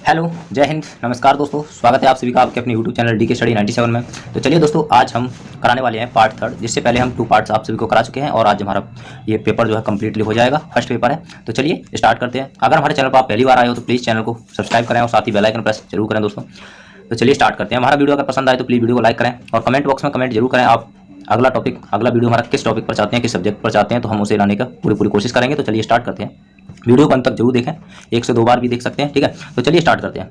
Hello, जय हिंद, नमस्कार दोस्तों। स्वागत है आप सभी का आपके अपने यूट्यूब चैनल डी के स्टडी 97 में। तो चलिए दोस्तों, आज हम कराने वाले हैं पार्ट थर्ड, जिससे पहले हम 2 पार्ट्स आप सभी को करा चुके हैं और आज हमारा ये पेपर जो है कम्प्लीटली हो जाएगा। फर्स्ट पेपर है, तो चलिए स्टार्ट करते हैं। अगर हमारे चैनल पर आप पहली बार आए हो तो प्लीज़ चैनल को सब्सक्राइब करें और साथ ही बेल आइकन प्रेस जरूर करें दोस्तों। तो चलिए स्टार्ट करते हैं। हमारा वीडियो अगर पसंद आए तो प्लीज़ वीडियो को लाइक करें और कमेंट बॉक्स में कमेंट जरूर करें आप अगला वीडियो हमारा किस टॉपिक पर चाहते हैं, किस सब्जेक्ट पर चाहते हैं, तो हम उसे लाने का पूरी कोशिश करेंगे। तो चलिए स्टार्ट करते हैं। वीडियो को अंत तक जरूर देखें, 1 से 2 बार भी देख सकते हैं, ठीक है। तो चलिए स्टार्ट करते हैं।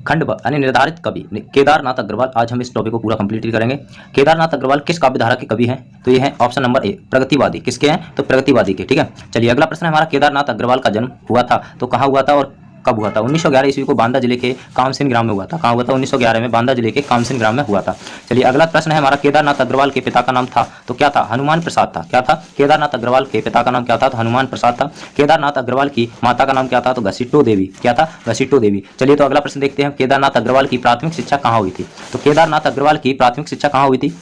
खंड यानी निर्धारित कवि केदारनाथ अग्रवाल। आज हम इस टॉपिक को पूरा कंप्लीट करेंगे। केदारनाथ अग्रवाल किस काव्य धारा के कवि हैं? तो ये है ऑप्शन नंबर ए, प्रगतिवादी। किसके हैं? तो प्रगतिवादी के, ठीक है। चलिए अगला प्रश्न है हमारा, केदारनाथ अग्रवाल का जन्म हुआ था तो कहाँ हुआ था और कब हुआ था? 1911 ईस्वी को बांदा जिले के कामसिन ग्राम में हुआ था। कहाँ हुआ था? 1911 में बांदा जिले के कामसिन ग्राम में हुआ था। चलिए अगला प्रश्न है हमारा, केदारनाथ अग्रवाल के पिता का नाम था तो क्या था? हनुमान प्रसाद था। क्या था? केदारनाथ अग्रवाल के पिता का नाम क्या था? तो हनुमान प्रसाद था। केदारनाथ अग्रवाल की माता का नाम क्या था? तो घसीटो देवी। क्या था? घसीटो देवी। चलिए तो अगला प्रश्न देखते हैं, केदारनाथ अग्रवाल की प्राथमिक शिक्षा कहाँ हुई थी? तो केदारनाथ अग्रवाल की प्राथमिक शिक्षा कहाँ हुई थी?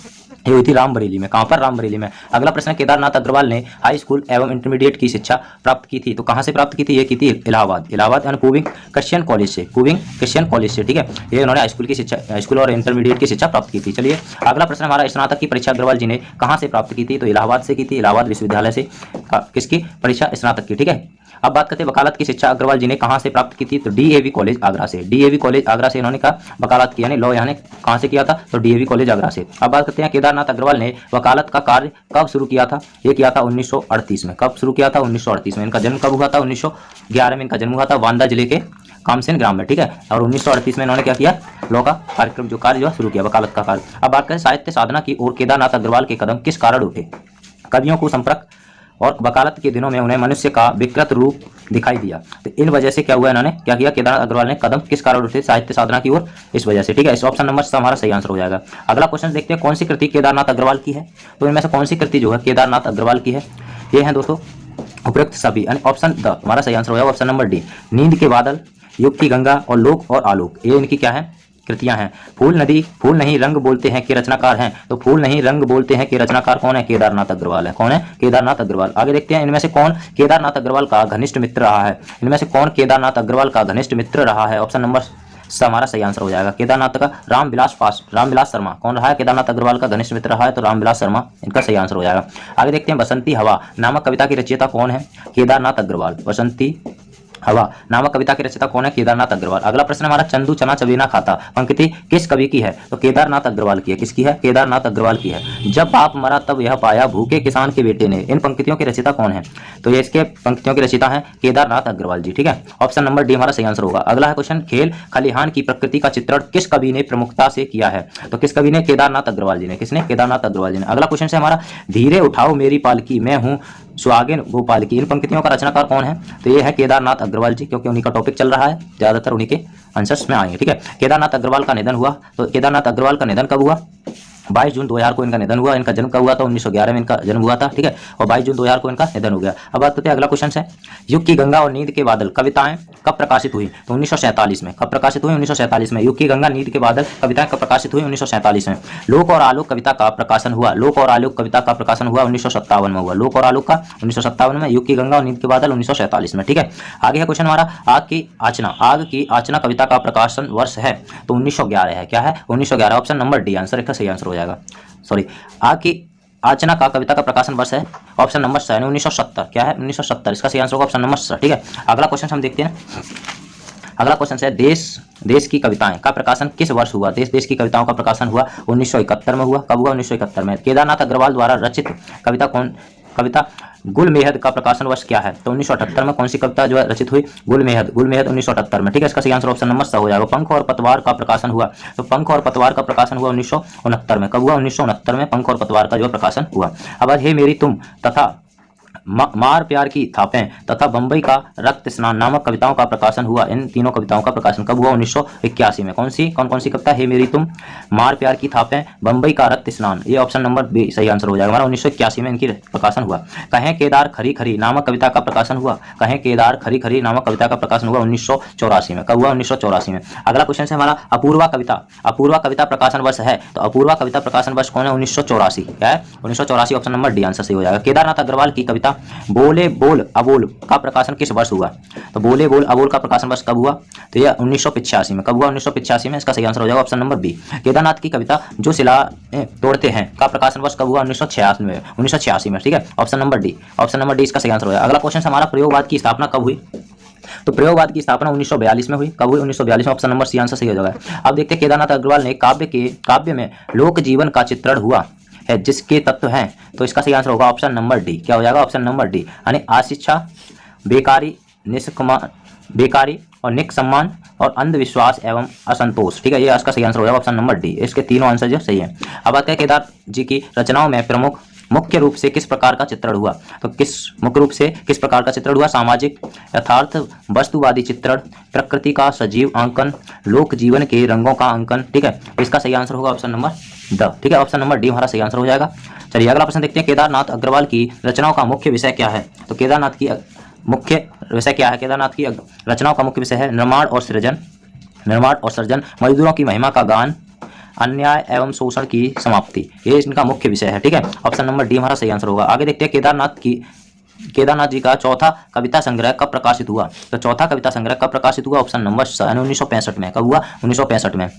ये हुई थी रामबरेली में। कहाँ पर? रामबरेली में। अगला प्रश्न है, केदारनाथ अग्रवाल ने हाई स्कूल एवं इंटरमीडिएट की शिक्षा प्राप्त की थी तो कहाँ से प्राप्त की थी? ये की थी इलाहाबाद यानी पूविंग क्रिश्चियन कॉलेज से, ठीक है। ये उन्होंने हाई स्कूल और इंटरमीडिएट की शिक्षा प्राप्त की थी। चलिए अगला प्रश्न हमारा, स्नातक की परीक्षा अग्रवाल जी ने कहाँ से प्राप्त की थी? तो इलाहाबाद से की थी, इलाहाबाद विश्वविद्यालय से। किसकी परीक्षा? स्नातक की, ठीक है। अब बात करते हैं वकालत की शिक्षा अग्रवाल जी ने कहाँ से प्राप्त की थी? तो डीएवी कॉलेज आगरा से। डीएवी कॉलेज आगरा से इन्होंने कहा वकालत की, यानी लॉ यहाँ कहाँ से किया था? तो डीएवी कॉलेज आगरा से। अब बात करते हैं, केदारनाथ अग्रवाल ने वकालत का कार्य कब शुरू किया था? ये किया था 1938 में। कब शुरू किया था? 1938 में। इनका जन्म कब हुआ था? 1911 में इनका जन्म हुआ था बांदा जिले के कामसिन ग्राम में, ठीक है। और 1938 में इन्होंने क्या किया? लॉ का कार्यक्रम कार्य शुरू किया, वकालत का कार्य। अब बात करें साहित्य साधना की ओर केदारनाथ अग्रवाल के कदम किस कारण उठे? कवियों को संपर्क और वकालत के दिनों में उन्हें मनुष्य का विकृत रूप दिखाई दिया, तो इन वजह से क्या हुआ? इन्होंने क्या किया? केदारनाथ अग्रवाल ने कदम किस कारण उठे? साहित्य साधना की ओर, इस वजह से, ठीक है। इस ऑप्शन नंबर से हमारा सही आंसर हो जाएगा। अगला क्वेश्चन देखते हैं, कौन सी कृति केदारनाथ अग्रवाल की है? तो इनमें से कौन सी कृति जो है केदारनाथ अग्रवाल की है? ये है दोस्तों उपयुक्त सभी, यानी ऑप्शन द हमारा सही आंसर हो जाएगा, ऑप्शन नंबर डी। नींद के बादल, युग की गंगा और लोक और आलोक, ये इनकी क्या है? कृतियां हैं। फूल नदी फूल नहीं रंग बोलते हैं के रचनाकार हैं, तो फूल नहीं रंग बोलते हैं के रचनाकार कौन है? केदारनाथ अग्रवाल है। कौन है? केदारनाथ अग्रवाल। आगे देखते हैं, इनमें से कौन केदारनाथ अग्रवाल का घनिष्ठ मित्र रहा है? इनमें से कौन केदारनाथ अग्रवाल का घनिष्ठ मित्र रहा है? ऑप्शन नंबर स हमारा सही आंसर हो जाएगा। केदारनाथ का रामविलास शर्मा कौन रहा है? केदारनाथ अग्रवाल का घनिष्ठ मित्र रहा है, तो रामविलास शर्मा इनका सही आंसर हो जाएगा। आगे देखते हैं, बसंती हवा नामक कविता की रचयिता कौन है? केदारनाथ अग्रवाल। बसंती हवा नामक कविता के रचयिता कौन है? केदारनाथ अग्रवाल। अगला प्रश्न हमारा, चंदू चना चबेना खाता पंक्ति किस कवि की है? तो केदारनाथ अग्रवाल की है। किसकी है? केदारनाथ अग्रवाल की है। जब बाप मरा तब यह पाया भूखे किसान के बेटे ने, इन पंक्तियों के रचयिता कौन है? तो ये इसके पंक्तियों के रचयिता है केदारनाथ अग्रवाल जी, ठीक है। ऑप्शन नंबर डी हमारा सही आंसर होगा। अगला है क्वेश्चन, खेल खलिहान की प्रकृति का चित्रण किस कवि ने प्रमुखता से किया है? तो किस कवि ने? केदारनाथ अग्रवाल जी ने। किसने? केदारनाथ अग्रवाल जी ने। अगला क्वेश्चन है हमारा, धीरे उठाओ मेरी पालकी मैं हूँ सुहागिन गोपाल की, इन पंक्तियों का रचनाकार कौन है? तो ये है केदारनाथ अग्रवाल जी, क्योंकि उन्हीं का टॉपिक चल रहा है, ज्यादातर उन्हीं के आंसर्स में आएंगे, ठीक है। केदारनाथ अग्रवाल का निधन हुआ, तो केदारनाथ अग्रवाल का निधन कब हुआ? 22 जून 2000 को इनका निधन हुआ। इनका जन्म कब हुआ था? 1911 में इनका जन्म हुआ था, ठीक है। और 22 जून 2000 को इनका निधन हो गया। अब बात करते हैं, अगला क्वेश्चन है, युग की गंगा और नींद के बादल कविताएं कब प्रकाशित हुई? तो 1947 में। कब प्रकाशित हुई? 1947 में। युग की गंगा नींद के बादल कविताएं कब प्रकाशित हुई? 1947 में। लोक और आलोक कविता का प्रकाशन हुआ, लोक और आलोक कविता का प्रकाशन हुआ 1957 में हुआ। लोक और आलोक का 1957 में, युग की गंगा और नींद के बादल 1947 में, ठीक है। आगे है क्वेश्चन हमारा, आग की आचना कविता का प्रकाशन वर्ष है? तो 1911 है। क्या है? 1911, ऑप्शन नंबर डी आंसर इसका सही आंसर हो जाएगा। सॉरी, आग की आचना का कविता का प्रकाशन वर्ष है, ऑप्शन नंबर स 1970। क्या है? 1970, इसका सही आंसर होगा ऑप्शन नंबर स, ठीक है। अगला क्वेश्चन हम देखते हैं। अगला क्वेश्चन है, देश की कविताएं का प्रकाशन किस वर्ष हुआ? देश की कविताओं का प्रकाशन हुआ 1971 में हुआ। कब हुआ? 1971 में। केदारनाथ अग्रवाल द्वारा रचित कविता गुलमेहद का प्रकाशन वर्ष क्या है? तो 1978 में कौन सी कविता जो है रचित हुई? गुलमेहद 1978 में, ठीक है। इसका सही आंसर ऑप्शन नंबर स हो जाएगा। पंख और पतवार का प्रकाशन हुआ, तो पंख और पतवार का प्रकाशन हुआ 1969 में। कब हुआ? 1969 में पंख और पतवार का जो प्रकाशन हुआ। अब हे मेरी तुम तथा मार प्यार की थापें तथा बंबई का रक्त स्नान नामक कविताओं का प्रकाशन हुआ। इन तीनों कविताओं का प्रकाशन कब हुआ? 1981 में। कौन कौन सी कविता? हे मेरी तुम, मार प्यार की थापें, बंबई का रक्त स्नान, ये ऑप्शन नंबर बी सही आंसर हो जाएगा हमारा। 1981 में इनकी प्रकाशन हुआ। कहें केदार खरी खरी नामक कविता का प्रकाशन हुआ, कहें केदार खरी खरी नामक कविता का प्रकाशन हुआ 1984 में। कब हुआ? 1984 में। अगला क्वेश्चन है हमारा, अपूर्वा कविता प्रकाशन वर्ष है, तो अपूर्वा कविता प्रकाशन वर्ष कौन है? 1984। क्या है? 1984, ऑप्शन नंबर डी आंसर सही हो जाएगा। केदारनाथ अग्रवाल की कविता क्या, बोले बोल अबोल का प्रकाशन किस वर्ष हुआ? तो बोले बोल अबोल का प्रकाशन वर्ष कब हुआ? तो यह 1985 में। कब हुआ? 1985 में। इसका सही आंसर हो जाएगा ऑप्शन नंबर बी। केदारनाथ की कविता जो शिला तोड़ते हैं का प्रकाशन वर्ष कब हुआ? 1986 में। ठीक है, option number D. Option number D इसका सही आंसर हो जाएगा। अगला क्वेश्चन हमारा, प्रयोगवाद की स्थापना कब हुई? तो प्रयोगवाद की स्थापना 1942 में हुई। कब हुई? 1942 में। ऑप्शन नंबर सी आंसर सही हो जाएगा। अब देखते हैं, केदारनाथ अग्रवाल ने काव्य में लोक जीवन का चित्रण हुआ है जिसके तत्व हैं, तो इसका सही आंसर होगा ऑप्शन नंबर डी। क्या हो जाएगा? ऑप्शन नंबर डी, यानी अशिक्षा, बेकारी और निक-सम्मान और अंधविश्वास एवं असंतोष। ठीक है, ये इसका सही आंसर हो जाएगा ऑप्शन नंबर डी। इसके तीनों आंसर जो सही है। अब आते हैं, केदार जी की रचनाओं में मुख्य रूप से किस प्रकार का चित्रण हुआ? तो मुख्य रूप से किस प्रकार का चित्रण हुआ? सामाजिक, यथार्थ, वस्तुवादी चित्रण, प्रकृति का सजीव अंकन, लोक जीवन के रंगों का अंकन। ठीक है, इसका सही आंसर होगा ऑप्शन नंबर द। ठीक है, ऑप्शन नंबर डी हमारा सही आंसर हो जाएगा। चलिए अगला प्रश्न देखते हैं, केदारनाथ अग्रवाल की रचनाओं का मुख्य विषय क्या है? तो केदारनाथ की मुख्य विषय क्या है? केदारनाथ की रचनाओं का मुख्य विषय है निर्माण और सृजन, मजदूरों की महिमा का गान, अन्याय एवं शोषण की समाप्ति। ये इनका मुख्य विषय है। ठीक है, ऑप्शन नंबर डी हमारा सही आंसर होगा। आगे देखते हैं, केदारनाथ जी का चौथा कविता संग्रह कब प्रकाशित हुआ? तो चौथा कविता संग्रह कब प्रकाशित हुआ? ऑप्शन नंबर 1965 में। कब हुआ? 1965 में।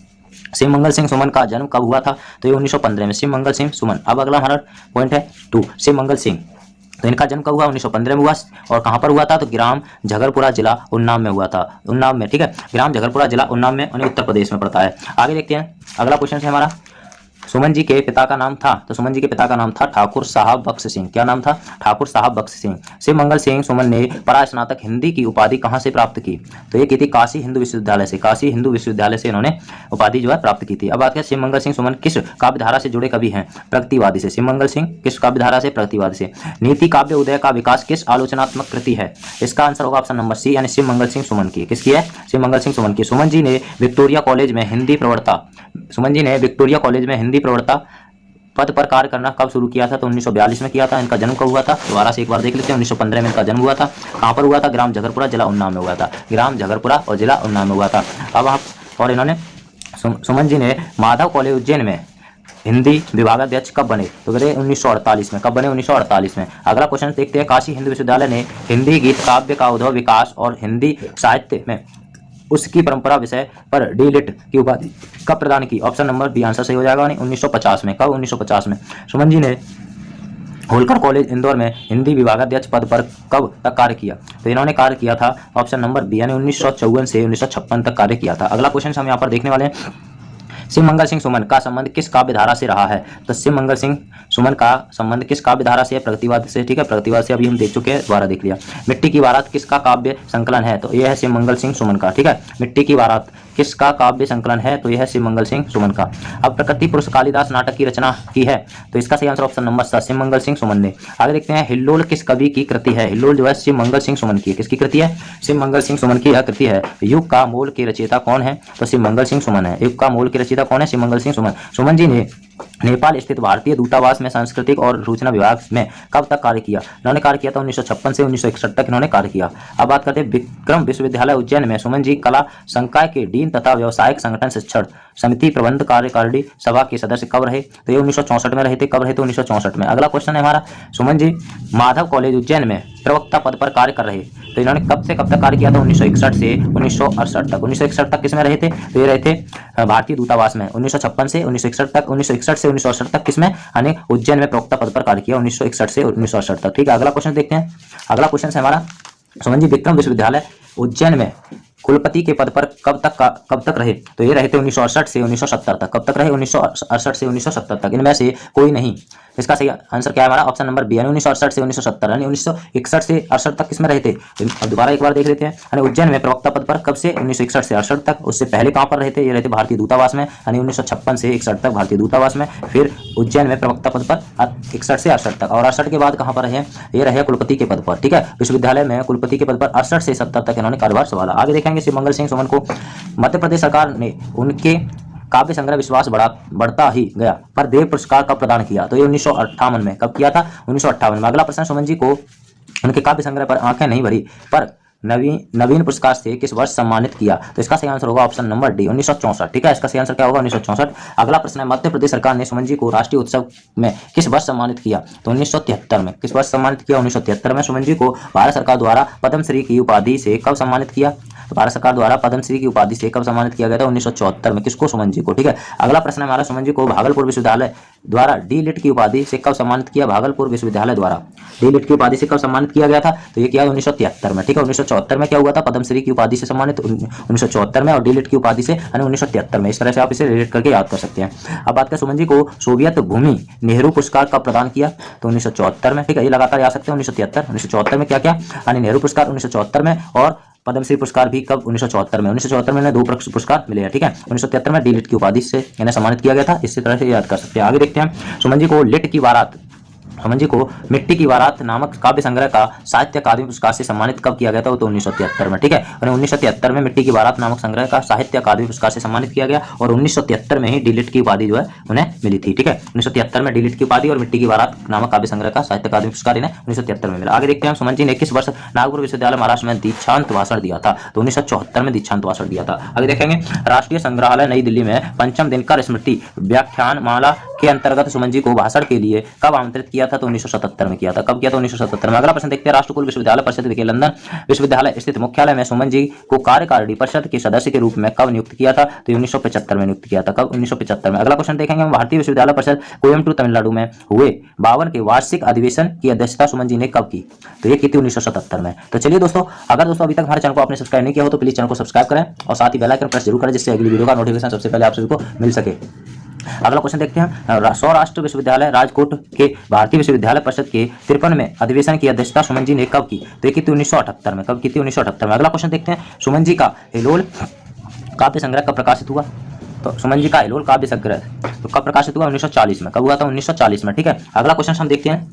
शिव मंगल सिंह सुमन का जन्म कब हुआ था? तो ये 1915 में। शिव मंगल सिंह सुमन। अब अगला हमारा पॉइंट है 2, शिव मंगल सिंह। तो इनका जन्म कब हुआ? 1915 में हुआ। और कहाँ पर हुआ था? तो ग्राम झगरपुरा जिला उन्नाव में हुआ था। उन्नाव में। ठीक है, ग्राम झगरपुरा जिला उन्नाव में, उत्तर प्रदेश में पड़ता है। आगे देखते हैं, अगला क्वेश्चन है हमारा, सुमन जी के पिता का नाम था? तो सुमन जी के पिता का नाम था ठाकुर साहब बख्श सिंह। क्या नाम था? ठाकुर साहब बख्श सिंह। शिव मंगल सिंह सुमन ने परास्नातक हिंदी की उपाधि कहाँ से प्राप्त की? तो ये की थी काशी हिंदू विश्वविद्यालय से। काशी हिंदू विश्वविद्यालय से इन्होंने उपाधि जो है प्राप्त की थी। अब बात करें, शिव मंगल सिंह सुमन किस काव्यधारा से जुड़े कवि हैं? प्रगतिवादी से। शिव मंगल सिंह किस काव्यधारा से? प्रगतिवादी से। नीति काव्य उदय का विकास किस आलोचनात्मक कृति है? इसका आंसर होगा ऑप्शन नंबर सी, यानी शिव मंगल सिंह सुमन की। किसकी है? शिव मंगल सिंह सुमन की। सुमन जी ने विक्टोरिया कॉलेज में हिंदी प्रवक्ता पद पर कार्य करना कब शुरू किया था? तो 1942 में किया था। इनका जन्म कब हुआ था? दोबारा से एक बार देख लेते हैं। 1915 में इनका जन्म हुआ था। कहाँ पर हुआ था? ग्राम झगरपुरा जिला उन्नाव में हुआ था। ग्राम झगरपुरा और जिला उन्नाव में हुआ था। अब आप, और इन्होंने सुमन जी ने माधव कॉलेज उज्जैन में हिंदी विभागाध्यक्ष कब बने? तो बने 1948 में। कब बने? 1948 में। अगला क्वेश्चन देखते हैं, काशी हिंदू विश्वविद्यालय ने हिंदी गीत काव्य का उद्भव, विकास और हिंदी साहित्य में उसकी परंपरा विषय पर डी.लिट की उपाधि कब प्रदान की? ऑप्शन नंबर बी आंसर सही हो जाएगा, 1950 में। कब? 1950 में। सुमन जी ने होलकर कॉलेज इंदौर में हिंदी विभागाध्यक्ष पद पर कब तक कार्य किया? तो इन्होंने कार्य किया था ऑप्शन नंबर बी, यानी 1954 से 1956 तक कार्य किया था। अगला क्वेश्चन हम यहाँ पर देखने वाले हैं, शिव मंगल सिंह सुमन का संबंध किस काव्यधारा से रहा है? तो शिव मंगल सिंह सुमन का संबंध किस काव्यधारा से है? प्रगतिवाद से। ठीक है, प्रगतिवाद से अभी हम देख चुके हैं, दोबारा देख लिया। मिट्टी की बारात किसका काव्य संकलन है? तो यह है शिव मंगल सिंह सुमन का। ठीक है, मिट्टी की बारात किसका काव्य संकलन है? तो यह है शिव मंगल सिंह सुमन का। अब प्रकृति पुरुष कालिदास नाटक की रचना की है? तो इसका सही आंसर ऑप्शन नंबर सा, शिव मंगल सिंह सुमन ने। आगे देखते हैं, हिल्लोल किस कवि की कृति है? हिल्लोल जो है शिव मंगल सिंह सुमन की। किसकी कृति है? शिव मंगल सिंह सुमन की यह कृति है। युग का मूल के रचयिता कौन है? तो शिव मंगल सिंह सुमन है। युग का मूल के रचयिता कौन है? शिव मंगल सिंह सुमन। सुमन जी ने नेपाल स्थित भारतीय दूतावास में सांस्कृतिक और सूचना विभाग में कब तक कार्य किया? इन्होंने कार्य किया था 1956 से 1961 तक इन्होंने कार्य किया। अब बात करते हैं, विक्रम विश्वविद्यालय उज्जैन में सुमन जी कला संकाय के डीन तथा व्यवसायिक संगठन शिक्षण समिति प्रबंध कार्यकारिणी सभा के सदस्य कब रहे? तो ये 1964 में रहे थे। कब रहे? तो 1964 में। अगला क्वेश्चन है हमारा, सुमन जी माधव कॉलेज उज्जैन में प्रवक्ता पद पर कार्य कर रहे, तो इन्होंने कब से कब तक कार्य किया था? 1961 से 1968 तक। 1961 तक किसमें रहे थे? तो ये रहे थे भारतीय दूतावास में। 1956 से 1961 तक, 1961 से 1968 तक किसमें? यानी उज्जैन में प्रवक्ता पद पर कार्य किया 1961 से 1968 तक। ठीक है, अगला क्वेश्चन देखते हैं। अगला क्वेश्चन है हमारा, सुमन जी विक्रम विश्वविद्यालय उज्जैन में कुलपति के पद पर कब तक रहे? तो ये रहे थे 1968 से 1970 तक। कब तक रहे? 1968 से 1970 तक। इनमें से कोई नहीं। इसका सही आंसर क्या है हमारा? ऑप्शन नंबर बी, यानी 1968 से 1970, यानी 1961 से 68 तक किसमें रहे थे? अब दोबारा एक बार देख लेते हैं, यानी उज्जैन में प्रवक्ता पद पर कब से? 1961 से 68 तक। उससे पहले कहाँ पर रहे थे? ये रहे थे भारतीय दूतावास में, यानी 1956 से 61 तक भारतीय दूतावास में। फिर उज्जैन में प्रवक्ता पद पर 61 से 68 तक, और 68 के बाद कहाँ पर रहे? ये रहे कुलपति के पद पर। ठीक है, विश्वविद्यालय में कुलपति के पद पर 68 से 70 तक इन्होंने कार्यभार संभाला। आगे देखेंगे, शिव मंगल सिंह सुमन को मध्य प्रदेश सरकार ने उनके काव्य संग्रह विश्वास बढ़ता ही गया पर देव पुरस्कार कब प्रदान किया? तो ये 1958 में। कब किया था? 1958 में। अगला प्रश्न, सुमन जी को उनके काव्य संग्रह पर आंखें नहीं भरी पर नवीन पुरस्कार से किस वर्ष सम्मानित किया? तो इसका सही आंसर होगा ऑप्शन नंबर डी 1964। ठीक है, इसका सही आंसर क्या होगा? 1964। अगला प्रश्न है, मध्य प्रदेश सरकार ने सुमन जी को राष्ट्रीय उत्सव में किस वर्ष सम्मानित किया? तो 1973 में। किस वर्ष सम्मानित किया? 1973 में। सुमन जी को भारत सरकार द्वारा पद्मश्री की उपाधि से कब सम्मानित किया? तो भारत सरकार द्वारा पद्मश्री की उपाधि से कब सम्मानित किया गया था? 1974 में। किसको? सुमन जी को। ठीक है, अगला प्रश्न है हमारा, सुमन जी को भागलपुर विश्वविद्यालय द्वारा डी लिट की उपाधि से कब सम्मानित किया? भागलपुर विश्वविद्यालय द्वारा डी लिट की उपाधि से कब सम्मानित किया गया था? तो ये किया 1973 में। ठीक है, 1974 में क्या हुआ था? पद्मश्री की उपाधि से सम्मानित 1974 में, और डी लिट की उपाधि से 1973 में। इस तरह से आप इसे रिलेट करके याद कर सकते हैं। अब बात करें, सुमन जी को सोवियत भूमि नेहरू पुरस्कार कब प्रदान किया? तो 1974 में। ठीक है, ये लगातार याद सकते हैं। 1973 में क्या क्या, यानी नेहरू पुरस्कार 1974 में, और पद्मश्री पुरस्कार भी कब? 1974 में। 1974 में इन्हें 2 पुरस्कार मिले हैं। ठीक है, 1973 में डी लिट की उपाधि से इन्हें सम्मानित किया गया था। इसी तरह से याद कर सकते हैं। आगे देखते हैं, सुमन जी को लिट की बारात, सुमन जी को मिट्टी की बारात नामक काव्य संग्रह का साहित्य अकादमी पुरस्कार से सम्मानित कब किया गया था? तो 1973 में। ठीक है, और 1973 में मिट्टी की बारात नामक संग्रह का साहित्य अकादमी पुरस्कार से सम्मानित किया गया, और 1973 में ही डी लिट की उपाधि जो है उन्हें मिली थी। ठीक है, 1973 में डी लिट की उपाधि और मिट्टी की बारात नामक काव्य संग्रह का साहित्य अकादमी पुरस्कार इन्हें 1973 में मिला। आगे देखते हैं, सुमन जी ने किस वर्ष नागपुर विश्वविद्यालय महाराष्ट्र में दीक्षांत भाषण दिया था? तो 1974 में दीक्षांत भाषण दिया था। आगे देखेंगे, राष्ट्रीय संग्रहालय नई दिल्ली में पंचम दिनकर स्मृति व्याख्यान माला के अंतर्गत सुमन जी को भाषण के लिए कब आमंत्रित किया था? तो 1977 में किया था। कब किया था? 1977 में। अगला प्रश्न देखते हैं, राष्ट्रकुल विश्वविद्यालय परिषद के लंदन विश्वविद्यालय स्थित मुख्यालय में सुमन जी को कार्यकारिणी परिषद के सदस्य के रूप में कब नियुक्त किया था? तो 1975 में नियुक्त किया था। कब? 1975 में। अगला क्वेश्चन देखेंगे, भारतीय विश्वविद्यालय परिषद कोयम्बटूर तमिलनाडु में हुए 52 के वार्षिक अधिवेशन की अध्यक्षता सुमन जी ने कब की? तो ये की थी 1977 में। तो चलिए दोस्तों, अगर दोस्तों अभी तक हमारे चैनल को आपने सब्सक्राइब नहीं किया हो तो प्लीज चैनल को सब्सक्राइब करें और साथ ही बेल आइकन प्रेस जरूर करें, जिससे अगली वीडियो का नोटिफिकेशन सबसे पहले आप सभी को मिल सके। अगला क्वेश्चन देखते हैं, सौराष्ट्र विश्वविद्यालय राजकोट के भारतीय विश्वविद्यालय परिषद के 53 में अधिवेशन की अध्यक्षता सुमन जी ने कब की? तो ये की थी 1978 में। कब की थी? 1978 में। अगला क्वेश्चन देखते हैं, सुमन जी का हिलोल काव्य संग्रह कब प्रकाशित हुआ? तो सुमन जी का हिलोल काव्य संग्रह तो कब प्रकाशित हुआ? 1940 में। कब हुआ था? 1940 में। ठीक है, अगला क्वेश्चन हम देखते हैं,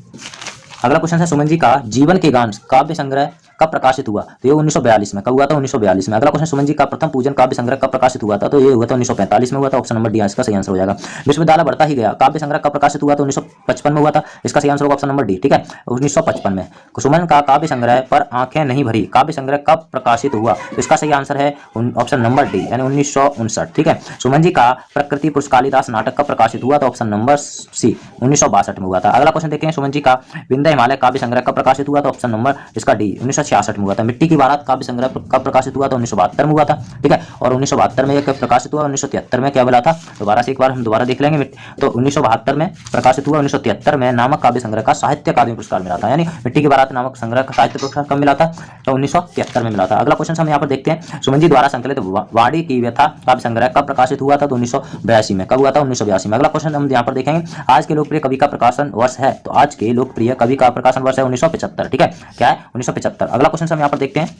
अगला क्वेश्चन है, सुमन जी का जीवन के गान काव्य संग्रह कब प्रकाशित हुआ? तो ये 1942 में। कब हुआ था? 1942 में। अगला क्वेश्चन, सुमन जी का प्रथम पूजन काव्य संग्रह कब प्रकाशित हुआ था? तो ये हुआ था 1945 में हुआ था। ऑप्शन नंबर डी इसका सही आंसर हो जाएगा। विश्वविद्यालय बढ़ता ही गया काव्य संग्रह कब प्रकाशित हुआ? तो 1955 में हुआ था। इसका सही आंसर होगा ऑप्शन नंबर डी। ठीक है, 1955 में। सुमन का काव्य संग्रह पर आंखें नहीं भरी काव्य संग्रह कब प्रकाशित हुआ? तो इसका सही आंसर है ऑप्शन नंबर डी, यानी 1959। ठीक है, सुमन जी का प्रकृति पुरुष कालिदास नाटक कब प्रकाशित हुआ? तो ऑप्शन नंबर सी 1962 में हुआ था। अगला क्वेश्चन देखें, सुमन जी का विंध्य हिमालय काव्य संग्रह कब प्रकाशित हुआ? तो ऑप्शन नंबर इसका डी 1966 में हुआ था। मिट्टी की बारात काव्य संग्रह कब प्रकाशित हुआ? तो 1972 में हुआ था। ठीक है, और 1972 में यह कब प्रकाशित हुआ? 1973 में। क्या बोला था? दोबारा से एक बार हम दोबारा देख लेंगे। तो 1972 में प्रकाशित हुआ। 1973 में नामक काव्य संग्रह का साहित्य अकादमी पुरस्कार मिला था, यानी मिट्टी की बारात नामक संग्रह का साहित्य पुरस्कार कब मिला था? तो 1973 में मिला था। अगला क्वेश्चन हम यहाँ पर देखते हैं, सुमन जी द्वारा संकलित वाणी की व्यथा काव्य संग्रह कब प्रकाशित हुआ था? तो 1982 में। कब हुआ था? 1982 में। अगला क्वेश्चन हम यहाँ पर देखेंगे, आज के लोकप्रिय कवि का प्रकाशन वर्ष है? तो आज के लोकप्रिय कवि का प्रकाशन वर्ष है 1975। ठीक है, क्या है? 1975। अगला क्वेश्चन हम यहाँ पर देखते हैं,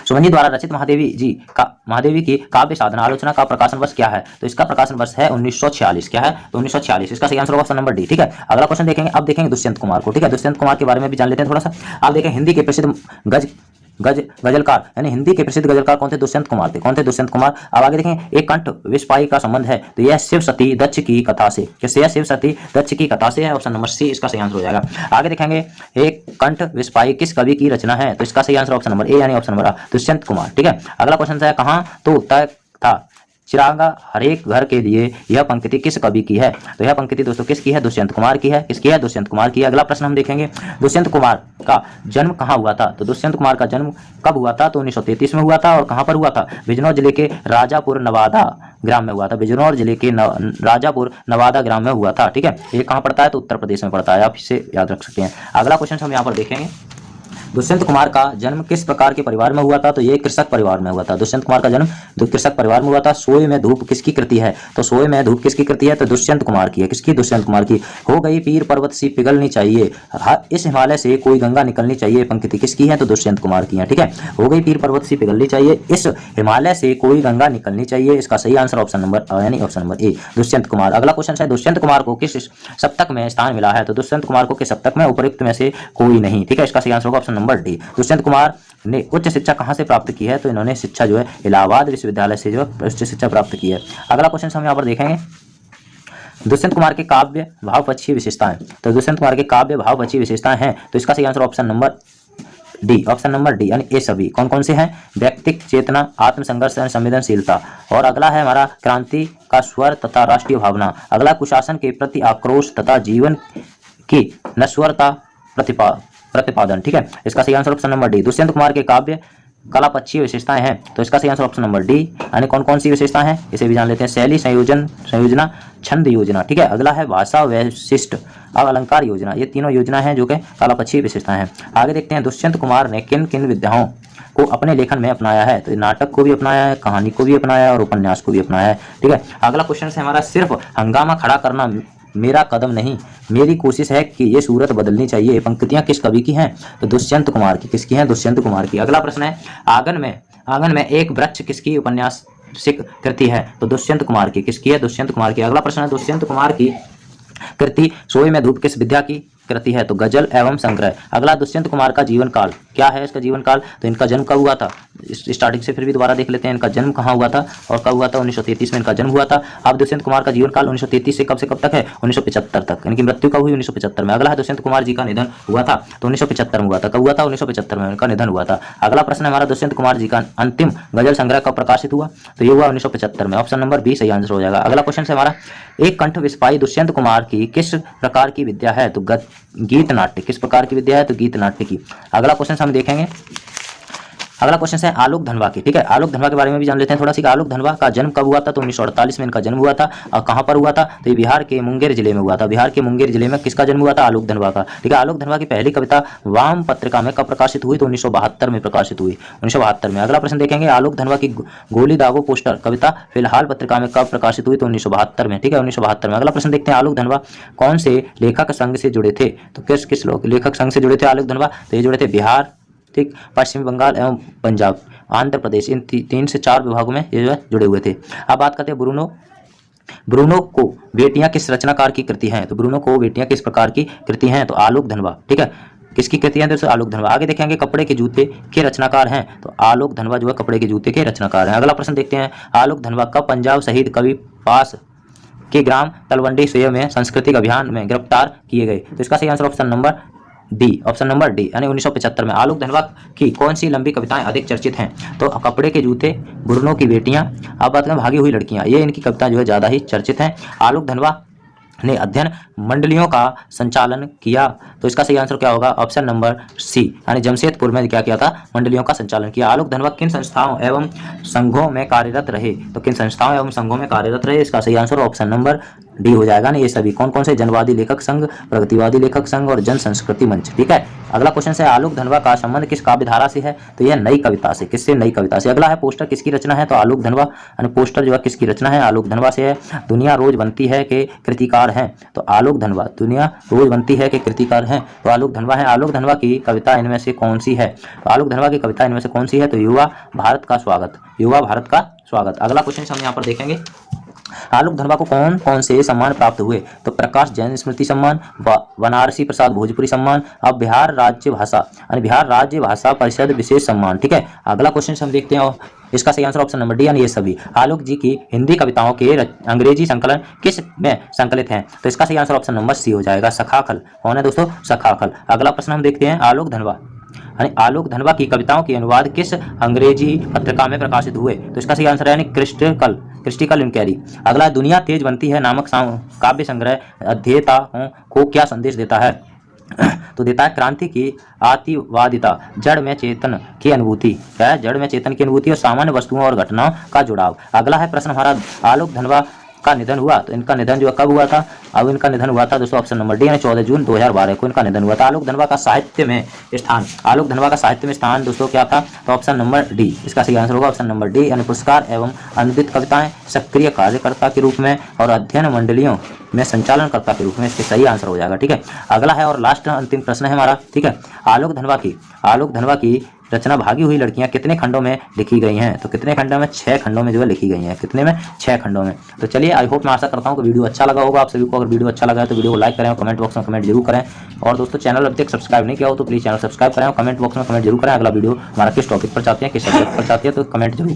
सुमन जी द्वारा रचित महादेवी की काव्य साधना आलोचना का प्रकाशन वर्ष क्या है? तो इसका प्रकाशन वर्ष है 1946। क्या है? तो 1946। इसका सही आंसर होगा ऑप्शन नंबर डी। ठीक है, अगला क्वेश्चन देखेंगे, अब देखेंगे दुष्यंत कुमार को। ठीक है, दुष्यंत कुमार के बारे में भी जान लेते हैं थोड़ा सा। आप देखें, हिंदी के प्रसिद्ध गजलकार, यानी हिंदी के प्रसिद्ध गजलकार कौन थे? दुष्यंत कुमार थे। कौन थे? दुष्यंत कुमार। अब आगे देखें, एक कंठ विषपाई का संबंध है तो यह शिव सती दक्ष की कथा से, कैसे? यह शिव सती दक्ष की कथा से है। ऑप्शन नंबर सी इसका सही आंसर हो जाएगा। आगे देखेंगे, एक कंठ विषपाई किस कवि की रचना है? तो इसका सही आंसर ऑप्शन नंबर ए, यानी ऑप्शन नंबर दुष्यंत कुमार। ठीक है, अगला क्वेश्चन है, कहाँ तो तय था चिरागा हरेक घर के लिए यह पंक्ति किस कवि की है? तो यह पंक्ति दोस्तों किसकी है? दुष्यंत कुमार की है। किसकी है? दुष्यंत कुमार की। अगला प्रश्न हम देखेंगे, दुष्यंत कुमार का जन्म कहाँ हुआ था? तो दुष्यंत कुमार का जन्म कब हुआ था? तो 1933 में हुआ था। और कहाँ पर हुआ था? बिजनौर जिले के राजापुर नवादा ग्राम में हुआ था। बिजनौर जिले के राजापुर नवादा ग्राम में हुआ था। ठीक है, ये कहाँ पड़ता है? तो उत्तर प्रदेश में पड़ता है। आप इसे याद रख सकते हैं। अगला क्वेश्चन हम यहाँ पर देखेंगे, दुष्यंत कुमार का जन्म किस प्रकार के परिवार में हुआ था? तो ये कृषक परिवार में हुआ था। दुष्यंत कुमार का जन्म कृषक परिवार में हुआ था। सोए में धूप किसकी कृति है? तो सोए में धूप किसकी कृति है? तो दुष्यंत कुमार की है। किसकी? दुष्यंत कुमार की। हो गई पीर पर्वत सी पिघलनी चाहिए, इस हिमालय से कोई गंगा निकलनी चाहिए, पंक्ति किसकी है? तो दुष्यंत कुमार की है। ठीक है, हो गई पीर पर्वत सी पिघलनी चाहिए, इस हिमालय से कोई गंगा निकलनी चाहिए। इसका सही आंसर ऑप्शन नंबर यानी option number A, Dushyant Kumar. अगला क्वेश्चन है, दुष्यंत कुमार को किस सप्तक में स्थान मिला है? तो दुष्यंत कुमार को किस सप्तक में? उपरोक्त में से कोई नहीं। ठीक है, इसका सही आंसर होगा option number D. Dushyant Kumar ने उच्च शिक्षा कहां से प्राप्त की है? तो इन्होंने शिक्षा जो है इलाहाबाद विश्वविद्यालय से जो है उच्च शिक्षा प्राप्त की है। अगला क्वेश्चन हम यहाँ पर देखेंगे, दुष्यंत कुमार के काव्य भावपक्षीय विशेषताएं। तो दुष्यंत कुमार के काव्य भावपक्षीय विशेषताएं हैं, तो इसका सही answer option number D, option number D यानी ये सभी। कौन कौन से हैं? व्यक्तिक चेतना, आत्मसंघर्ष एवं संवेदनशीलता, और अगला है हमारा क्रांति का स्वर तथा राष्ट्रीय भावना, अगला कुशासन के प्रति आक्रोश तथा जीवन की नश्वरता प्रतिपादन। ठीक है, इसका सही answer option number D. Dushyant Kumar के काव्य कला पक्षीय विशेषताएं हैं, तो इसका सही आंसर ऑप्शन नंबर डी। यानी कौन कौन सी विशेषताएं हैं इसे भी जान लेते हैं। शैली, संयोजना, छंद योजना। ठीक है, अगला है भाषा वैशिष्ट और अलंकार योजना। ये तीनों योजना हैं जो कि कला पक्षीय विशेषताएं हैं। आगे देखते हैं दुष्यंत कुमार ने किन किन विधाओं को अपने लेखन में अपनाया है, तो नाटक को भी अपनाया है, कहानी को भी अपनाया है और उपन्यास को भी अपनाया है। ठीक है, अगला क्वेश्चन है हमारा, सिर्फ हंगामा खड़ा करना मेरा कदम नहीं, मेरी कोशिश है कि ये सूरत बदलनी चाहिए। पंक्तियां किस कवि की हैं? तो दुष्यंत कुमार की। किसकी हैं? दुष्यंत कुमार की। अगला प्रश्न है, आंगन में एक वृक्ष किसकी उपन्यासिक कृति है? तो दुष्यंत कुमार की। किसकी है? दुष्यंत कुमार की। अगला प्रश्न है, दुष्यंत कुमार की कृति सोए में धूप किस विद्या की कृति है? तो गजल एवं संग्रह। अगला, दुष्यंत कुमार का जीवन काल क्या है? इसका जीवन काल, तो इनका जन्म कब हुआ था? स्टार्टिंग से फिर भी दोबारा देख लेते हैं, इनका जन्म कहाँ हुआ था और कब हुआ था? 1933 में इनका जन्म हुआ था। अब दुष्यंत कुमार का जीवन काल 1933 से कब तक है? 1975 तक। इनकी मृत्यु कब हुई? 1975 में। अगला है, दुष्यंत कुमार जी का निधन हुआ था तो 1975 में हुआ था। कब हुआ था? 1975 में उनका निधन हुआ था। अगला प्रश्न हमारा, दुष्यंत कुमार जी का अंतिम गजल संग्रह कब प्रकाशित हुआ? तो ये हुआ 1975 में। ऑप्शन नंबर बी सही आंसर हो जाएगा। अगला क्वेश्चन है हमारा, एक कंठ विस्फाई दुष्यंत कुमार की किस प्रकार की विद्या है? तो गीत नाट्य। किस प्रकार की विद्या है? तो गीत नाट्य की। अगला क्वेश्चन हम देखेंगे, अगला क्वेश्चन है आलोक धनवा की। ठीक है, आलोक धनवा के बारे में भी जान लेते हैं थोड़ा सी। आलोक धनवा का जन्म कब हुआ था? तो 1948 में इनका जन्म हुआ था। और कहाँ पर हुआ था? तो ये बिहार के मुंगेर जिले में हुआ था। बिहार के मुंगेर जिले में किसका जन्म हुआ था? आलोक धनवा का। ठीक है, आलोक धनवा की पहली कविता वाम पत्रिका में कब प्रकाशित हुई? तो 1972 में प्रकाशित हुई, 1972 में। अगला प्रश्न देखेंगे, आलोक धनवा की गोली दागो पोस्टर कविता फिलहाल पत्रिका में कब प्रकाशित हुई? तो 1972 में। ठीक है, 1972 में। अगला प्रश्न देखते हैं, आलोक धनवा कौन से लेखक संघ से जुड़े थे? तो किस लोग लेखक संघ से जुड़े थे आलोक धनवा? तो ये जुड़े थे बिहार, ठीक, पश्चिम बंगाल एवं पंजाब, आंध्र प्रदेश, इन 3 से 4 विभागों में ये जो है जुड़े हुए थे। अब बात करते हैं ब्रूनो को बेटियां किस रचनाकार की कृति हैं? तो ब्रूनो को बेटियां किस प्रकार की कृति हैं? तो आलोक धनवा। ठीक है, किसकी कृति है? दोस्तों आलोक धनवा। आगे देखेंगे, कपड़े के जूते के रचनाकार हैं? तो आलोक धनवा जो है कपड़े के जूते के रचनाकार हैं। अगला प्रश्न देखते हैं, आलोक धनवा कब पंजाब शहीद कवि पास के ग्राम तलवंडी सोया में सांस्कृतिक अभियान में गिरफ्तार किए गए? तो इसका सही answer option number D, option number D यानी 1975 में। आलोक धनवा की कौन सी लंबी कविताएं अधिक चर्चित हैं? तो कपड़े के जूते, ब्रूनो की बेटियां, अब बात करें भागी हुई लड़कियां, ये इनकी कविताएं जो है ज्यादा ही चर्चित हैं। आलोक धनवा ने अध्ययन मंडलियों का संचालन किया, तो इसका सही आंसर क्या होगा? ऑप्शन नंबर सी यानी जमशेदपुर में क्या किया था? मंडलियों का संचालन किया। आलोक धनवा किन संस्थाओं एवं संघों में कार्यरत रहे? तो किन संस्थाओं एवं संघों में कार्यरत रहे? इसका सही आंसर ऑप्शन नंबर डी हो जाएगा ना। ये सभी कौन कौन से? जनवादी लेखक संघ, प्रगतिवादी लेखक संघ और जन संस्कृति मंच। ठीक है, अगला क्वेश्चन है, आलोक धनवा का संबंध किस काव्य धारा से है? तो यह नई कविता से। किससे? नई कविता से। अगला है, पोस्टर किसकी रचना है? तो आलोक धनवा यानी पोस्टर जो है किसकी रचना है? आलोक धनवा से है। दुनिया रोज बनती है के कृतिकार हैं? तो आलोक धनवा। दुनिया रोज बनती है के कृतिकार हैं? तो आलोक धनवा है। आलोक धनवा की कविता इनमें से कौन सी है? तो आलोक धनवा की कविता इनमें से कौन सी है? तो युवा भारत का स्वागत, युवा भारत का स्वागत। अगला क्वेश्चन हम यहाँ पर देखेंगे, आलोक धनवा को कौन कौन से सम्मान प्राप्त हुए? तो प्रकाश जैन स्मृति सम्मान, बनारसी प्रसाद भोजपुरी सम्मान, अब बिहार राज्य भाषा यानी बिहार राज्य भाषा परिषद विशेष सम्मान। ठीक है, अगला क्वेश्चन हम देखते हैं, इसका सही आंसर ऑप्शन नंबर डी यानी ये सभी। आलोक जी की हिंदी कविताओं के अंग्रेजी संकलन किस में संकलित हैं? तो इसका सही आंसर ऑप्शन नंबर सी हो जाएगा, सखाखल। कौन है दोस्तों? सखाखल। अगला प्रश्न हम देखते हैं, आलोक धनवा यानी आलोक धनवा की कविताओं के अनुवाद किस अंग्रेजी पत्रिका में प्रकाशित हुए? तो इसका सही आंसर है यानी क्रिस्टिकल इंक्वायरी। अगला, दुनिया तेज बनती है नामक काव्य संग्रह अध्येताओं को क्या संदेश देता है? तो देता है क्रांति की आतिवादिता, जड़ में चेतन की अनुभूति। क्या है? जड़ में चेतन की अनुभूति और सामान्य वस्तुओं और घटनाओं का जुड़ाव। अगला है प्रश्न हमारा, आलोक धनवा का निधन हुआ, तो इनका निधन जो कब हुआ था? अब इनका निधन हुआ था दोस्तों ऑप्शन नंबर डी यानी 14 जून 2012 को इनका निधन हुआ था। आलोक धनवा का साहित्य में स्थान, आलोक धनवा का साहित्य में स्थान दोस्तों क्या था? तो ऑप्शन नंबर डी, इसका सही आंसर होगा ऑप्शन नंबर डी यानी पुरस्कार एवं अनुदित कविताएं, सक्रिय कार्यकर्ता के रूप में और अध्ययन मंडलियों में संचालनकर्ता के रूप में, इसके सही आंसर हो जाएगा। ठीक है, अगला है और लास्ट अंतिम प्रश्न है हमारा। ठीक है, आलोक धनवा की रचना भागी हुई लड़कियां कितने खंडों में लिखी गई हैं? तो कितने खंडों में? 6 खंडों में जो है लिखी गई हैं। कितने में? 6 खंडों में। तो चलिए, आई होप मैं आशा करता हूं कि वीडियो अच्छा लगा होगा आप सभी को। अगर वीडियो अच्छा लगा है तो वीडियो को लाइक करें और कमेंट बॉक्स में कमेंट जरूर करें। और दोस्तों, चैनल अभी तक सब्सक्राइब नहीं किया हो तो प्लीज चैनल सब्सक्राइब करें और कमेंट बॉक्स में कमेंट जरूर करें। अगला वीडियो हमारा किस टॉपिक पर चाहते हैं, किस सब्जेक्ट पर चाहते हैं, तो कमेंट जरूर करें।